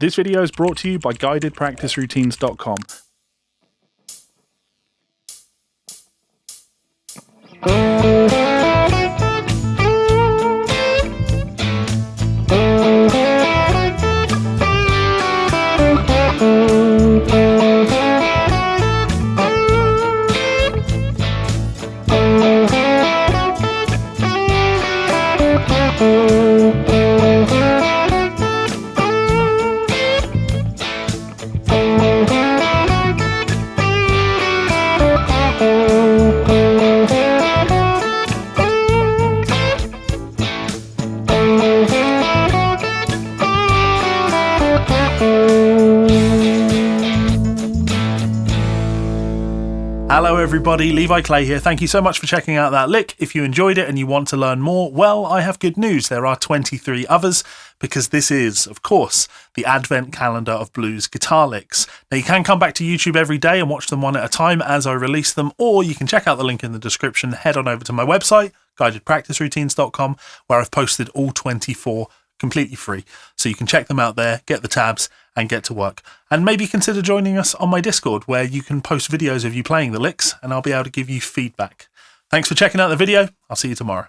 This video is brought to you by guidedpracticeroutines.com. Hello everybody, Levi Clay here. Thank you so much for checking out that lick. If you enjoyed it and you want to learn more, well, I have good news. There are 23 others because this is, of course, the advent calendar of blues guitar licks. Now you can come back to YouTube every day and watch them one at a time as I release them, or you can check out the link in the description, head on over to my website, guidedpracticeroutines.com, where I've posted all 24 completely free. So you can check them out there, get the tabs, and get to work. And maybe consider joining us on my Discord, where you can post videos of you playing the licks and I'll be able to give you feedback. Thanks for checking out the video. I'll see you tomorrow.